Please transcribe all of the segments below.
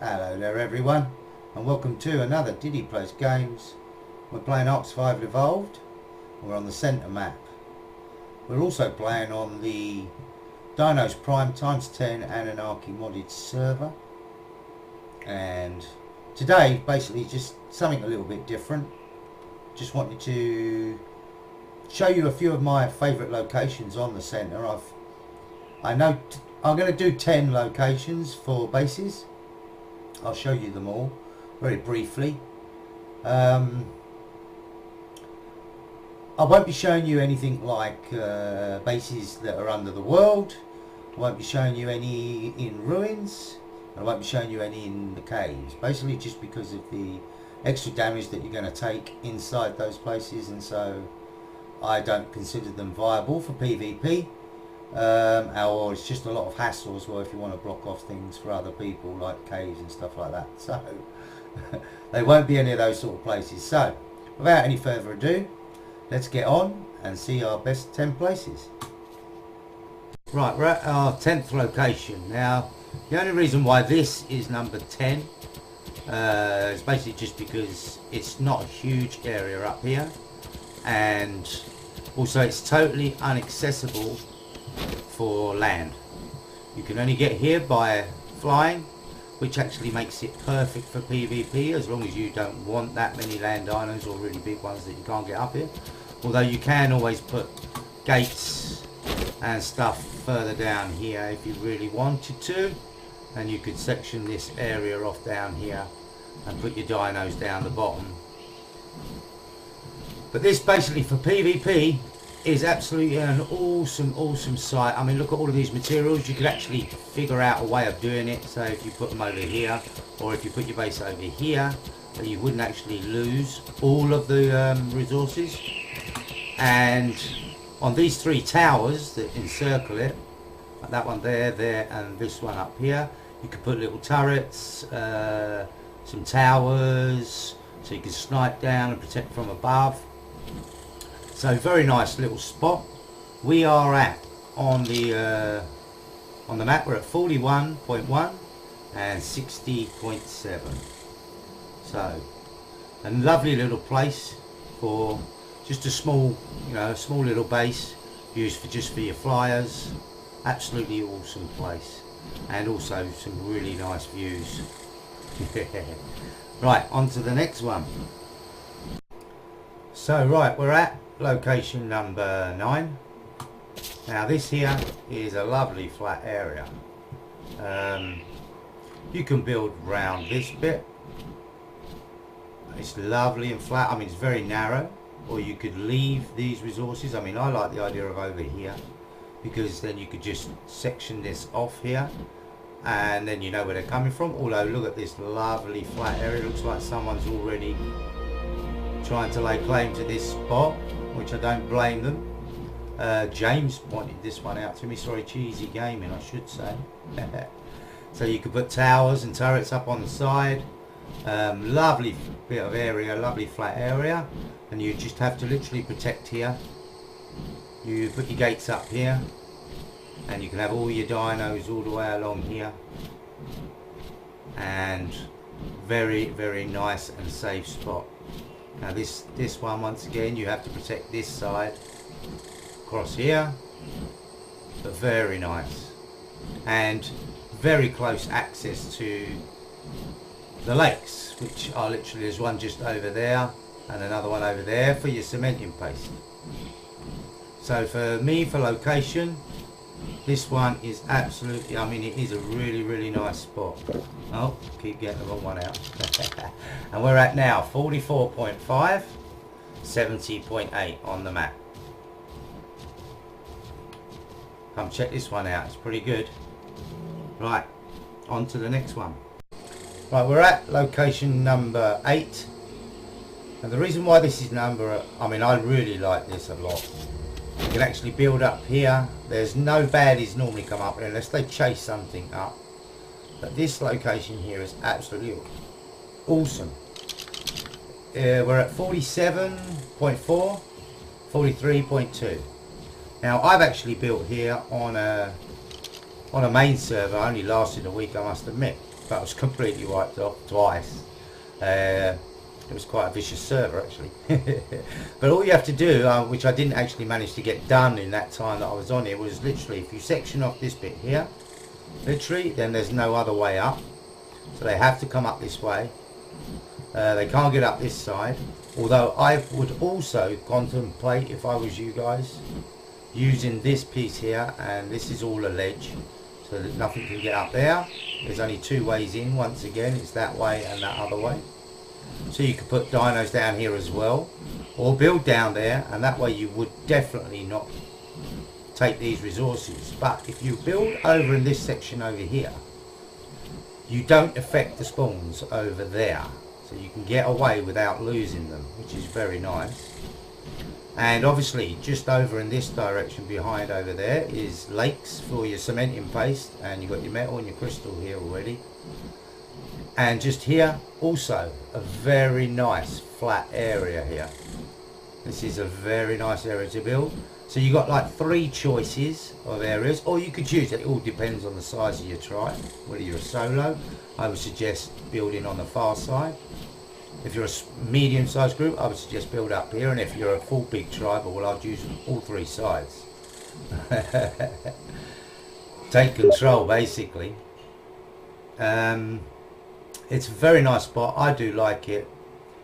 Hello there everyone, and welcome to another Diddy Plays Games. We're playing Ark Survival Evolved. We're on the Center map. We're also playing on the Dinos Prime ×10 Annunaki modded server. And today, basically just something a little bit different. Just wanted to show you a few of my favourite locations on the Center. I'm going to do 10 locations for bases. I'll show you them all very briefly. I won't be showing you anything like bases that are under the world. I won't be showing you any in ruins. I won't be showing you any in the caves. Basically just because of the extra damage that you're going to take inside those places, and so I don't consider them viable for PvP. Or it's just a lot of hassle as well if you want to block off things for other people like caves and stuff like that. So they won't be any of those sort of places. So without any further ado, let's get on and see our best 10 places. Right, we're at our 10th location. Now the only reason why this is number 10 is basically just because it's not a huge area up here, and also it's totally inaccessible for land. You can only get here by flying, which actually makes it perfect for PvP as long as you don't want that many land dinos or really big ones that you can't get up here. Although you can always put gates and stuff further down here if you really wanted to, and you could section this area off down here and put your dinos down the bottom. But this basically for PvP is absolutely an awesome site. I mean, look at all of these materials. You could actually figure out a way of doing it. So if you put them over here, or if you put your base over here, that you wouldn't actually lose all of the resources. And on these three towers that encircle it, like that one there, and this one up here, you could put little turrets, some towers, so you can snipe down and protect from above. So very nice little spot. We are on the map. We're at 41.1 and 60.7. So a lovely little place for just a small, a small little base used for just for your flyers. Absolutely awesome place, and also some really nice views. Right, on to the next one. So right, we're at location number 9. Now this here is a lovely flat area. You can build round this bit. It's lovely and flat. I mean, it's very narrow, or you could leave these resources. I mean, I like the idea of over here, because then you could just section this off here and then you know where they're coming from. Although look at this lovely flat area. Looks like someone's already trying to lay claim to this spot, which I don't blame them. James pointed this one out to me. Sorry, Cheesy Gaming I should say. So you could put towers and turrets up on the side. Lovely bit of area, lovely flat area, and you just have to literally protect here. You put your gates up here, and you can have all your dinos all the way along here, and very nice and safe spot. Now this one, once again, you have to protect this side across here, but very nice, and very close access to the lakes, which are literally, there's one just over there and another one over there for your cementing paste. So for me, for location, this one is absolutely, I mean, it is a really nice spot. Oh, keep getting the wrong one out. And we're at now 44.5, 70.8 on the map. Come check this one out, it's pretty good. Right, on to the next one. Right, we're at location number 8. And the reason why this is I mean, I really like this a lot. You can actually build up here. There's no baddies normally come up here unless they chase something up. But this location here is absolutely awesome. We're at 47.4, 43.2. Now I've actually built here on a main server. Only lasted a week, I must admit. but I was completely wiped off twice. It was quite a vicious server actually. But all you have to do, which I didn't actually manage to get done in that time that I was on it, was literally if you section off this bit here, literally, then there's no other way up. So they have to come up this way. They can't get up this side. Although I would also contemplate, if I was you guys, using this piece here, and this is all a ledge, so that nothing can get up there. There's only two ways in, once again, it's that way and that other way. So you could put dinos down here as well, or build down there, and that way you would definitely not take these resources. But if you build over in this section over here, you don't affect the spawns over there, so you can get away without losing them, which is very nice. And obviously just over in this direction behind over there is lakes for your cementing paste, and you've got your metal and your crystal here already. And just here also a very nice flat area here. This is a very nice area to build. So you've got like 3 choices of areas, or you could choose, it all depends on the size of your tribe. Whether you're a solo, I would suggest building on the far side. If you're a medium-sized group, I would suggest build up here, and if you're a full big tribe, well, I'd use all 3 sides. Take control, basically. It's a very nice spot. I do like it,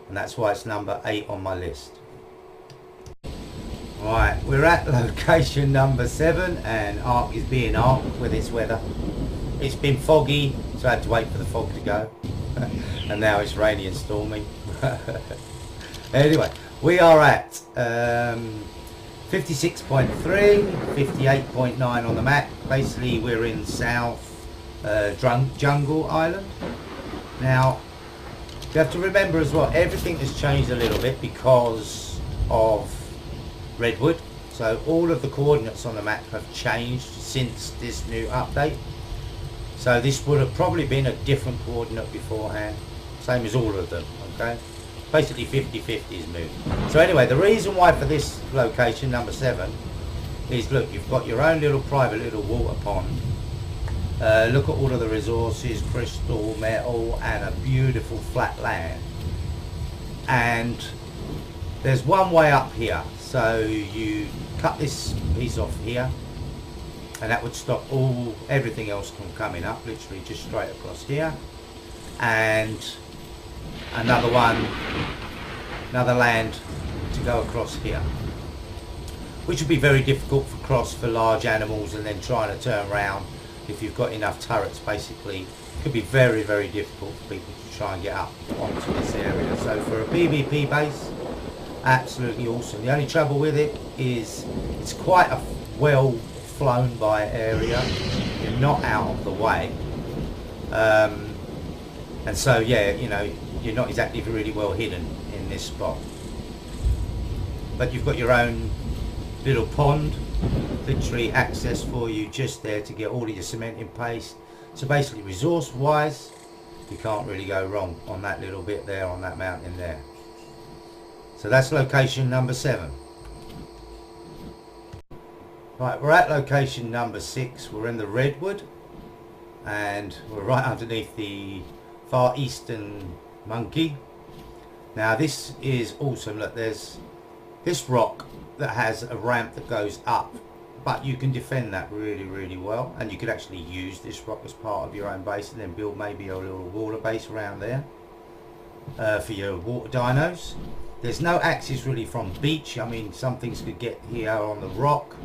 and that's why it's number 8 on my list. Right, we're at location number 7, and Ark is being Ark with its weather. It's been foggy, so I had to wait for the fog to go. And now it's rainy and stormy. Anyway, we are at 56.3, 58.9 on the map. Basically, we're in South Jungle Island. Now, you have to remember as well, everything has changed a little bit because of Redwood. So all of the coordinates on the map have changed since this new update. So this would have probably been a different coordinate beforehand, same as all of them, okay? Basically 50-50 is moved. So anyway, the reason why for this location, number 7, is look, you've got your own little private little water pond. Look at all of the resources, crystal, metal, and a beautiful flat land. And there's one way up here. So you cut this piece off here, and that would stop everything else from coming up, literally just straight across here. And another land to go across here, which would be very difficult for large animals, and then trying to turn around if you've got enough turrets. Basically, it could be very, very difficult for people to try and get up onto this area. So for a PvP base, absolutely awesome. The only trouble with it is it's quite a well flown by area. You're not out of the way, and so yeah, you know, you're not exactly really well hidden in this spot. But you've got your own little pond, literally access for you just there to get all of your cementing paste. So basically, resource wise, you can't really go wrong on that little bit there on that mountain there. So that's location number 7. Right, we're at location number 6. We're in the Redwood, and we're right underneath the far eastern monkey. Now this is awesome. Look, there's this rock that has a ramp that goes up, but you can defend that really, really well, and you could actually use this rock as part of your own base, and then build maybe a little water base around there for your water dinos. There's no access really from beach. I mean, some things could get here on the rock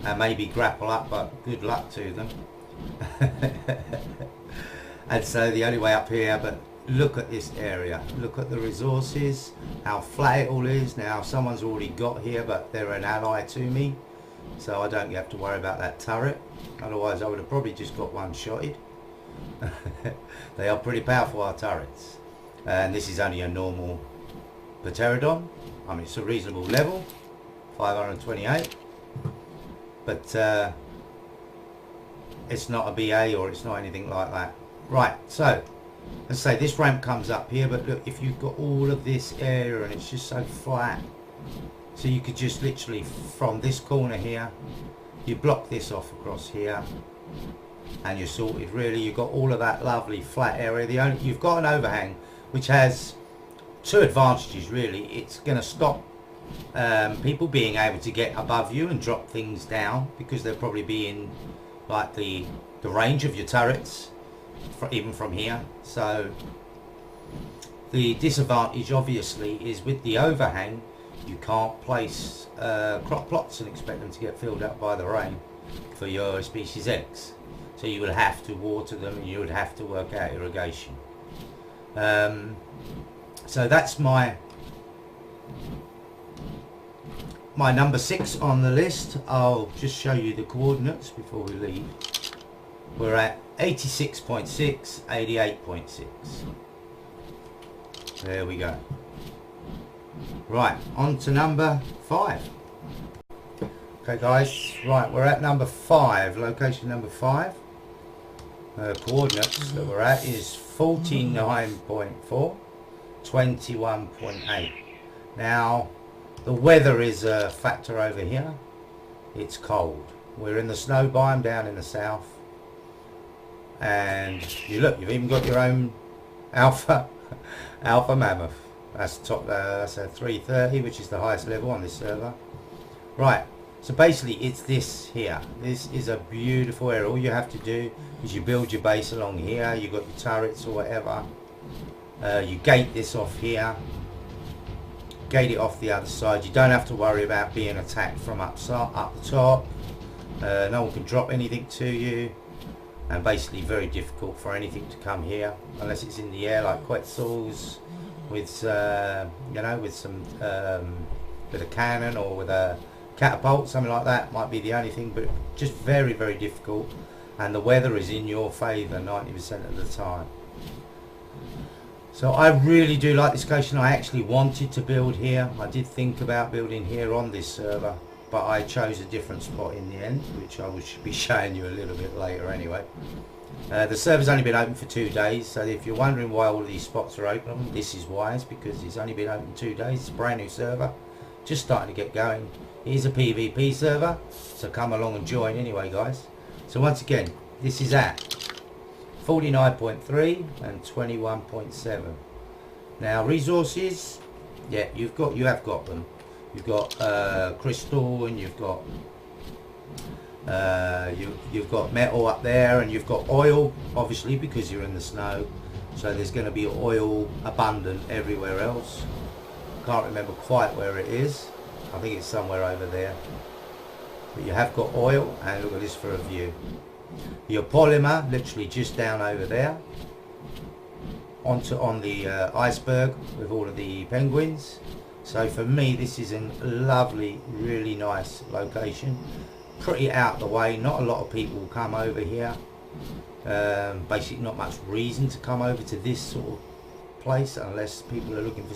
and maybe grapple up, but good luck to them. And so the only way up here, but look at this area, look at the resources, how flat it all is. Now someone's already got here, but they're an ally to me, so I don't have to worry about that turret. Otherwise I would have probably just got one-shotted. They are pretty powerful, our turrets, and this is only a normal pterodon. I mean, it's a reasonable level, 528, but it's not a BA or it's not anything like that. Right, so let's say this ramp comes up here, but look, if you've got all of this area and it's just so flat, so you could just literally from this corner here, you block this off across here, and you're sorted. Really, you've got all of that lovely flat area. You've got an overhang which has two advantages really. It's going to stop people being able to get above you and drop things down, because they'll probably be in like the range of your turrets even from here. So the disadvantage obviously is with the overhang, you can't place crop plots and expect them to get filled up by the rain for your species X. So you would have to water them, and you would have to work out irrigation. So that's my number 6 on the list. I'll just show you the coordinates before we leave. We're at 86.6, 88.6. There we go. Right, on to number 5. Okay guys, right, we're at number 5, location number 5. Coordinates that we're at is 49.4, 21.8. Now, the weather is a factor over here. It's cold. We're in the snow biome down in the south. And you look, you've even got your own alpha mammoth. That's top. That's a 330, which is the highest level on this server. Right. So basically, it's this here. This is a beautiful area. All you have to do is you build your base along here. You've got your turrets or whatever. You gate this off here. Gate it off the other side. You don't have to worry about being attacked from up the top. No one can drop anything to you. And basically very difficult for anything to come here unless it's in the air, like Quetzals with you know, with some with a cannon or with a catapult, something like that might be the only thing, but just very, very difficult. And the weather is in your favor 90% of the time. So I really do like this location. I actually wanted to build here. I did think about building here on this server, but I chose a different spot in the end, which I will be showing you a little bit later anyway. The server's only been open for 2 days, so if you're wondering why all of these spots are open, this is why. It's because it's only been open 2 days. It's a brand new server, just starting to get going. It is a PvP server, so come along and join anyway, guys. So once again, this is at 49.3 and 21.7. Now resources, yeah, you have got them. You've got crystal, and you've got metal up there, and you've got oil, obviously, because you're in the snow. So there's going to be oil abundant everywhere else. Can't remember quite where it is. I think it's somewhere over there. But you have got oil, and look at this for a view. Your polymer, literally just down over there. On the iceberg with all of the penguins. So for me, this is a lovely, really nice location. Pretty out of the way. Not a lot of people come over here. Basically, not much reason to come over to this sort of place unless people are looking for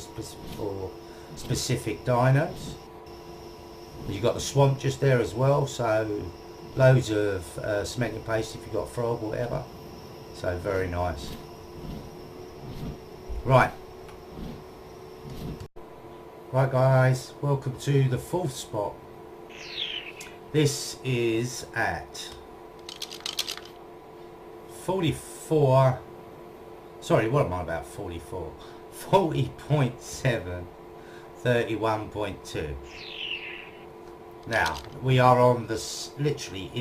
specific dinos. You've got the swamp just there as well, so loads of cementing paste if you've got frog or whatever. So very nice. Right. Right guys, welcome to the 4th spot. This is at 44, sorry, what am I about, 44? 40.7, 31.2. Now, we are on this, literally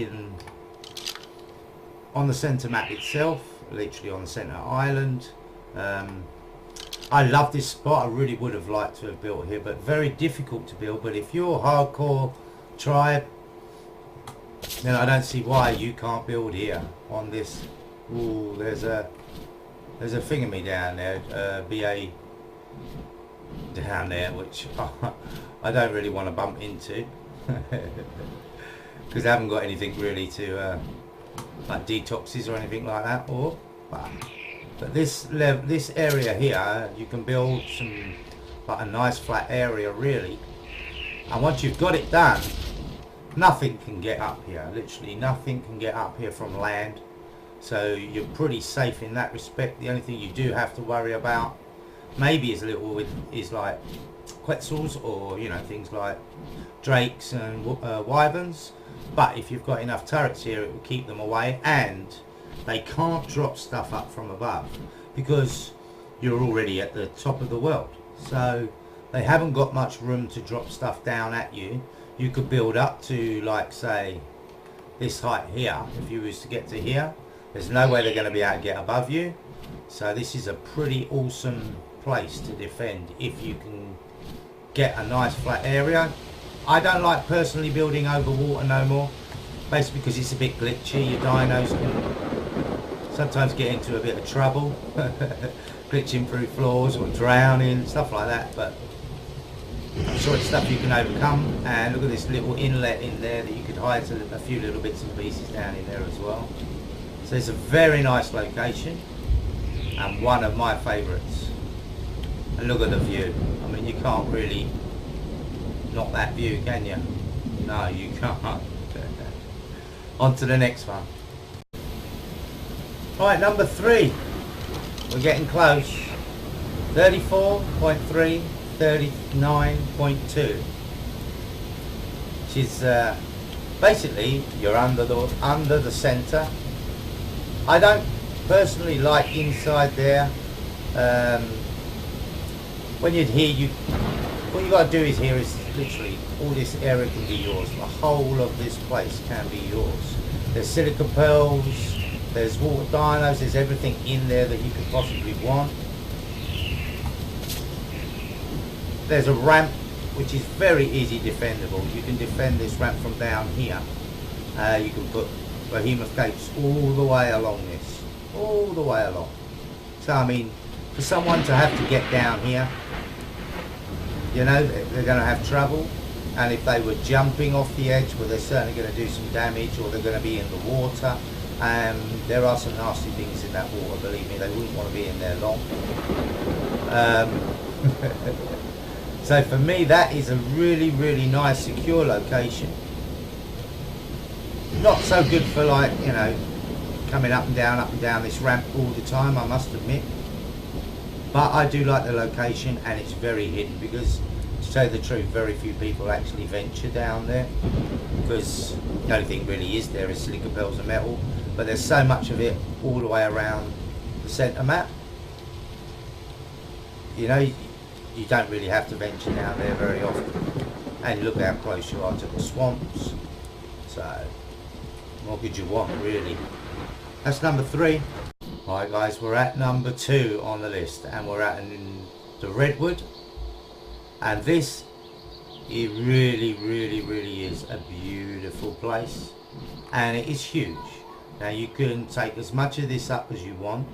on the centre map itself, literally on the centre island. I love this spot. I really would have liked to have built here, but very difficult to build. But if you're a hardcore tribe, then I don't see why you can't build here on this. Ooh, there's a thingamy down there, BA down there, which I don't really want to bump into because I haven't got anything really to like detoxes or anything like that. But this area here, you can build some, like a nice flat area really, and once you've got it done, nothing can get up here. Literally nothing can get up here from land, so you're pretty safe in that respect. The only thing you do have to worry about maybe is a little with is like quetzals, or you know, things like drakes and wyverns. But if you've got enough turrets here, it will keep them away, and they can't drop stuff up from above because you're already at the top of the world. So they haven't got much room to drop stuff down at you. You could build up to, like, say, this height here. If you was to get to here, there's no way they're going to be able to get above you. So this is a pretty awesome place to defend if you can get a nice flat area. I don't like personally building over water no more, basically because it's a bit glitchy. Your dinos can sometimes get into a bit of trouble, glitching through floors or drowning, stuff like that, but I'm sure it's stuff you can overcome. And look at this little inlet in there that you could hide a few little bits and pieces down in there as well. So it's a very nice location and one of my favourites. And look at the view. I mean, you can't really knock that view, can you? No, you can't. On to the next one. Right, number 3. We're getting close. 34.3, 39.2. Which is basically you're under the centre. I don't personally like inside there. When you're here, what you got to do is here is literally all this area can be yours. The whole of this place can be yours. There's silica pearls, there's water dinos, there's everything in there that you could possibly want. There's a ramp which is very easy defendable. You can defend this ramp from down here. You can put behemoth gates all the way along this, all the way along. So I mean, for someone to have to get down here, you know, they're going to have trouble. And if they were jumping off the edge, well, they're certainly going to do some damage, or they're going to be in the water. There are some nasty things in that water, believe me. They wouldn't want to be in there long. So for me, that is a really, really nice, secure location. Not so good for, like, you know, coming up and down this ramp all the time, I must admit. But I do like the location, and it's very hidden because, to tell you the truth, very few people actually venture down there, because the only thing really is there is silica pearls and metal, but there's so much of it all the way around the centre map. You know, you don't really have to venture down there very often, and look how close you are to the swamps. So what could you want, really? That's number 3. Alright guys, we're at number 2 on the list, and we're at the Redwood, and this, it really, really, really is a beautiful place, and it is huge. Now you can take as much of this up as you want.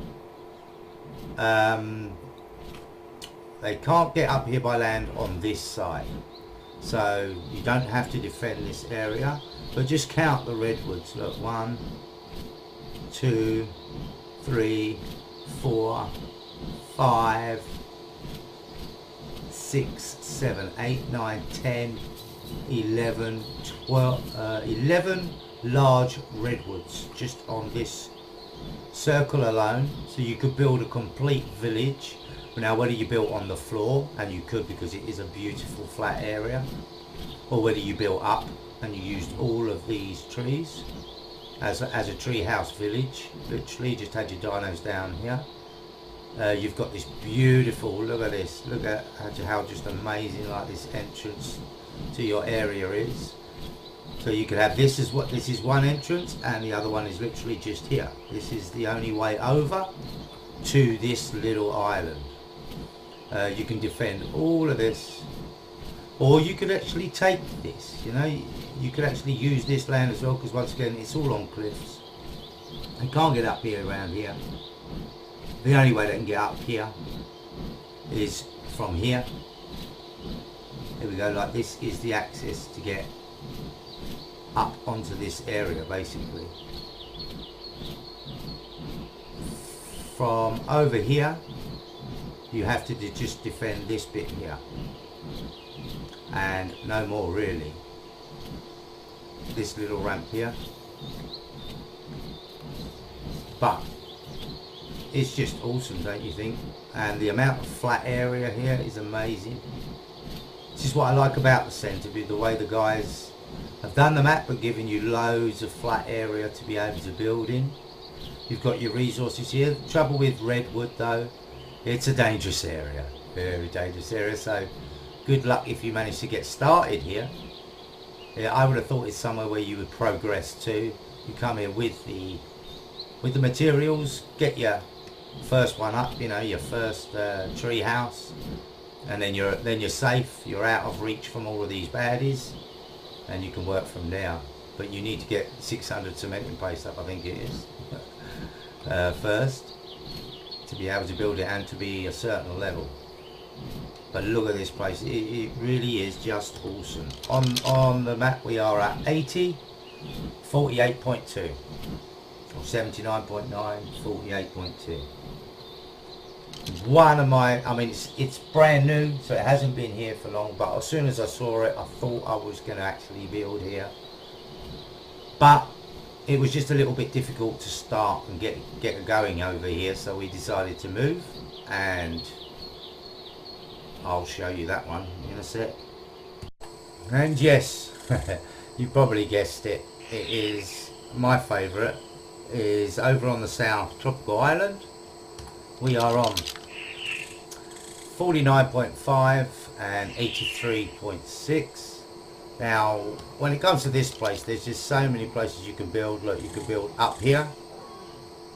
They can't get up here by land on this side, so you don't have to defend this area, but just count the redwoods. Look, 1, 2, 3, 4, 5, 6, 7, 8, 9, 10, 11, 12, 11 large redwoods just on this circle alone. So you could build a complete village. Now whether you built on the floor, and you could because it is a beautiful flat area, or whether you built up and you used all of these trees as a tree house village, literally just had your dinos down here. You've got this beautiful, look at this, look at how just amazing like this entrance to your area is. So you could have this is one entrance, and the other one is literally just here. This is the only way over to this little island. You can defend all of this, or you could actually take this, you know, you could actually use this land as well, because once again it's all on cliffs. They can't get up here around here. The only way they can get up here is from here. Here we go, like this is the access to get up onto this area basically. From over here you have to just defend this bit here, and no more really. This little ramp here, but it's just awesome, don't you think? And the amount of flat area here is amazing. This is what I like about the centre, with the way the guys have done the map, but giving you loads of flat area to be able to build in. You've got your resources here. The trouble with Redwood though, it's a dangerous area, very dangerous area, so good luck if you manage to get started here. Yeah, I would have thought it's somewhere where you would progress to. You come here with the materials, get your first one up, you know, your first tree house, and then you're safe. You're out of reach from all of these baddies, and you can work from there. But you need to get 600 cementing paste up, I think it is, first, to be able to build it and to be a certain level. But look at this place, it really is just awesome. On the map we are at 80, 48.2, or 79.9, 48.2. One of my, I mean, it's brand new, so it hasn't been here for long, but as soon as I saw it, I thought I was going to actually build here. But it was just a little bit difficult to start and get going over here, so we decided to move, and I'll show you that one in a sec. And yes, you probably guessed it, it is my favourite, is over on the south tropical island. We are on 49.5 and 83.6. Now when it comes to this place, there's just so many places you can build. Look, you can build up here.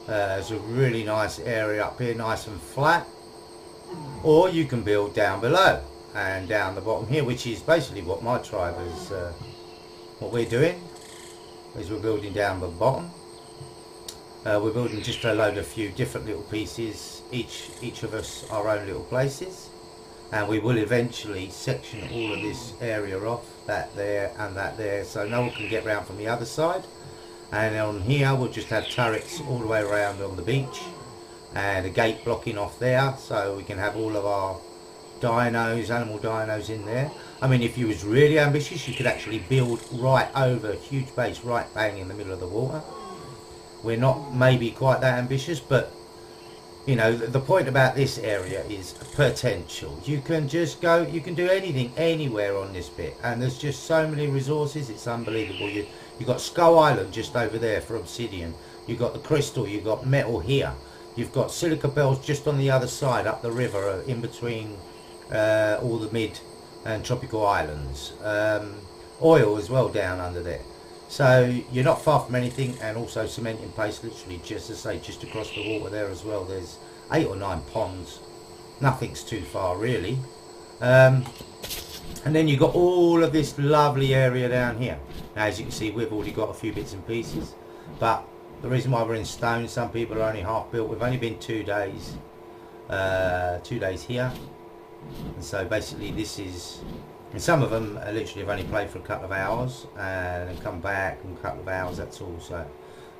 There's a really nice area up here, nice and flat. Or you can build down below and down the bottom here, which is basically what my tribe is, what we're doing, is we're building down the bottom. We're building just a few different little pieces, each of us our own little places, and we will eventually section all of this area off, that there and that there, so no one can get round from the other side. And on here we'll just have turrets all the way around on the beach, and a gate blocking off there, so we can have all of our dinos, animal dinos in there. I mean, if you was really ambitious, you could actually build right over a huge base right bang in the middle of the water. We're not maybe quite that ambitious, but you know, the point about this area is potential. You can just go, you can do anything anywhere on this bit, and there's just so many resources, it's unbelievable. You've got Skull Island just over there for obsidian, you've got the crystal, you've got metal here, you've got silica bells just on the other side up the river, in between all the mid and tropical islands, oil as well down under there. So you're not far from anything, and also cementing paste, literally just to say, just across the water there as well. There's 8 or 9 ponds, nothing's too far really. And then you've got all of this lovely area down here. Now as you can see, we've already got a few bits and pieces, but the reason why we're in stone, some people are only half built. We've only been 2 days, 2 days here, and so basically this is, and some of them literally have only played for a couple of hours and then come back and a couple of hours, that's all. So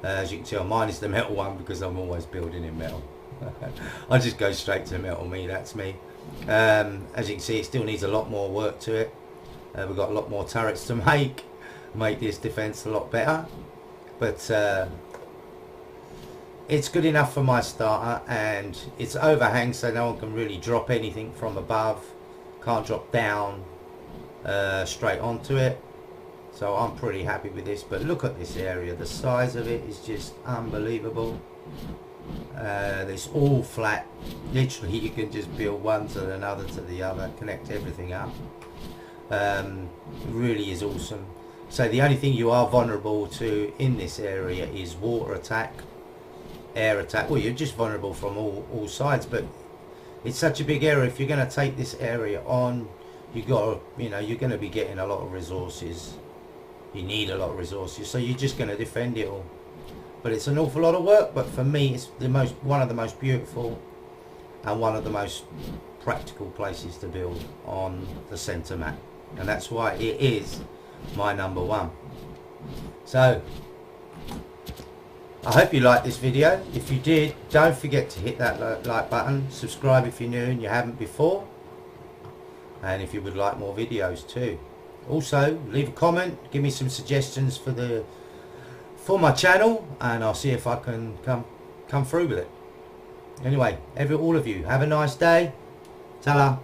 as you can tell, mine is the metal one because I'm always building in metal. I just go straight to metal, that's me. As you can see, it still needs a lot more work to it. We've got a lot more turrets to make this defence a lot better, but it's good enough for my starter, and it's overhang, so no one can really drop anything from above, can't drop down straight onto it, so I'm pretty happy with this. But look at this area, the size of it is just unbelievable. It's all flat, literally you can just build one to another to the other, connect everything up. It really is awesome. So the only thing you are vulnerable to in this area is water attack, air attack. Well, you're just vulnerable from all sides, but it's such a big area. If you're going to take this area on, you got, you know, you're going to be getting a lot of resources. You need a lot of resources, so you're just going to defend it all. But it's an awful lot of work. But for me, it's one of the most beautiful and one of the most practical places to build on the centre map, and that's why it is my number one. So I hope you liked this video. If you did, don't forget to hit that like button, subscribe if you're new and you haven't before, and if you would like more videos too. Also leave a comment, give me some suggestions for my channel, and I'll see if I can come through with it. Anyway, all of you, have a nice day. Ta-ra.